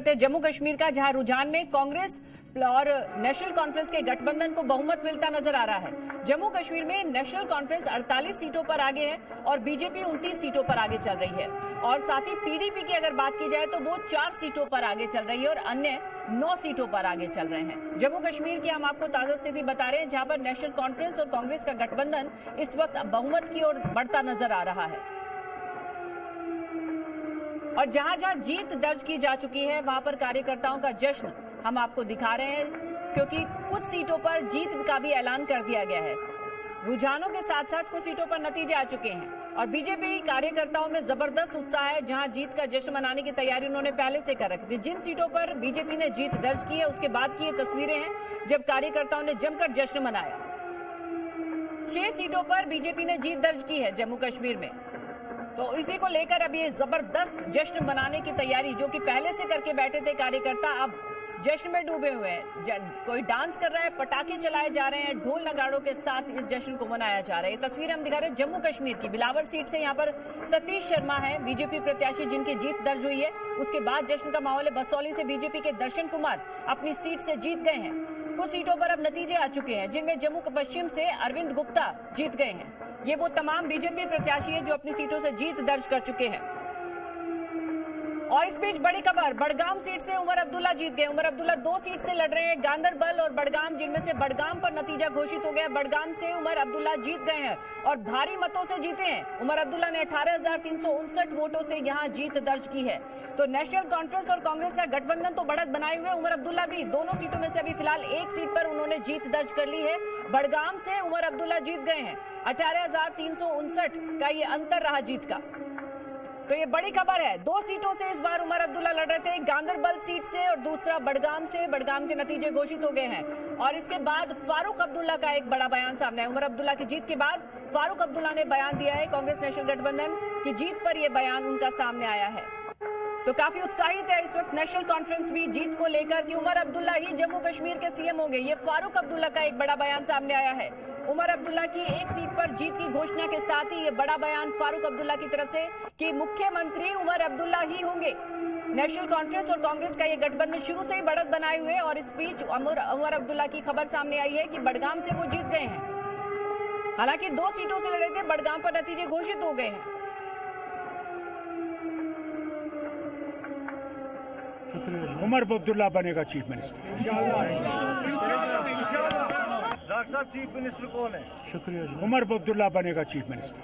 जम्मू कश्मीर का जहां रुझान में कांग्रेस और नेशनल कॉन्फ्रेंस के गठबंधन को बहुमत मिलता नजर आ रहा है। जम्मू कश्मीर में नेशनल कॉन्फ्रेंस 48 सीटों पर आगे है और बीजेपी 29 सीटों पर आगे चल रही है और साथ ही पीडीपी की अगर बात की जाए तो वो 4 सीटों पर आगे चल रही है और अन्य 9 सीटों पर आगे चल रहे हैं। जम्मू कश्मीर की हम आपको ताजा स्थिति बता रहे हैं जहां पर नेशनल कॉन्फ्रेंस और कांग्रेस का गठबंधन इस वक्त बहुमत की ओर बढ़ता नजर आ रहा है और जहां जहां जीत दर्ज की जा चुकी है वहां पर कार्यकर्ताओं का जश्न हम आपको दिखा रहे हैं, क्योंकि कुछ सीटों पर जीत का भी ऐलान कर दिया गया है। रुझानों के साथ साथ कुछ सीटों पर नतीजे आ चुके हैं और बीजेपी कार्यकर्ताओं में जबरदस्त उत्साह है। जहां जीत का जश्न मनाने की तैयारी उन्होंने पहले से कर रखी थी। जिन सीटों पर बीजेपी ने जीत दर्ज की है उसके बाद की ये तस्वीरें हैं जब कार्यकर्ताओं ने जमकर जश्न मनाया। 6 सीटों पर बीजेपी ने जीत दर्ज की है जम्मू कश्मीर में, तो इसी को लेकर अब ये जबरदस्त जश्न मनाने की तैयारी जो कि पहले से करके बैठे थे कार्यकर्ता, अब जश्न में डूबे हुए हैं। कोई डांस कर रहा है, पटाखे चलाए जा रहे हैं, ढोल नगाड़ों के साथ इस जश्न को मनाया जा रहा है। ये तस्वीर हम दिखा रहे हैं जम्मू कश्मीर की बिलावर सीट से। यहाँ पर सतीश शर्मा है बीजेपी प्रत्याशी जिनकी जीत दर्ज हुई है। उसके बाद जश्न का माहौल है। बसौली से बीजेपी के दर्शन कुमार अपनी सीट से जीत गए हैं। कुछ सीटों पर अब नतीजे आ चुके हैं जिनमें जम्मू पश्चिम से अरविंद गुप्ता जीत गए हैं। ये वो तमाम बीजेपी प्रत्याशी हैं जो अपनी सीटों से जीत दर्ज कर चुके हैं। और इस बीच बड़ी खबर, बड़गाम सीट से उमर अब्दुल्ला जीत गए। उमर अब्दुल्ला 2 सीट से लड़ रहे हैं, गांदरबल और बड़गाम, जिनमें से बड़गाम पर नतीजा घोषित हो गया। बड़गाम से उमर अब्दुल्ला जीत गए हैं और भारी मतों से जीते हैं। उमर अब्दुल्ला ने 18,359 वोटों से यहां जीत दर्ज की है। तो नेशनल कॉन्फ्रेंस और कांग्रेस का गठबंधन तो बढ़त बनाए हुए, उमर अब्दुल्ला भी दोनों सीटों में से अभी फिलहाल एक सीट पर उन्होंने जीत दर्ज कर ली है। बड़गाम से उमर अब्दुल्ला जीत गए हैं। 18,359 का ये अंतर रहा जीत का। तो ये बड़ी खबर है। 2 सीटों से इस बार उमर अब्दुल्ला लड़ रहे थे, गांदरबल सीट से और दूसरा बड़गाम से। बड़गाम के नतीजे घोषित हो गए हैं और इसके बाद फारूक अब्दुल्ला का एक बड़ा बयान सामने आया। उमर अब्दुल्ला की जीत के बाद फारूक अब्दुल्ला ने बयान दिया है। कांग्रेस नेशनल गठबंधन की जीत पर यह बयान उनका सामने आया है। तो काफी उत्साहित है इस वक्त नेशनल कॉन्फ्रेंस भी जीत को लेकर कि उमर अब्दुल्ला ही जम्मू कश्मीर के सीएम होंगे। ये फारूक अब्दुल्ला का एक बड़ा बयान सामने आया है। उमर अब्दुल्ला की एक सीट पर जीत की घोषणा के साथ ही ये बड़ा बयान फारूक अब्दुल्ला की तरफ से कि मुख्यमंत्री उमर अब्दुल्ला ही होंगे। नेशनल कॉन्फ्रेंस और कांग्रेस का ये गठबंधन शुरू से ही बढ़त बनाए हुए और इस बीच उमर अब्दुल्ला की खबर सामने आई है कि बड़गाम से वो जीत गए हैं। हालांकि 2 सीटों से लड़े थे, बड़गाम पर नतीजे घोषित हो गए हैं। उमर अब्दुल्ला बनेगा चीफ मिनिस्टर। डॉक्टर साहब चीफ मिनिस्टर कौन है? शुक्रिया। उमर अब्दुल्ला बनेगा चीफ मिनिस्टर।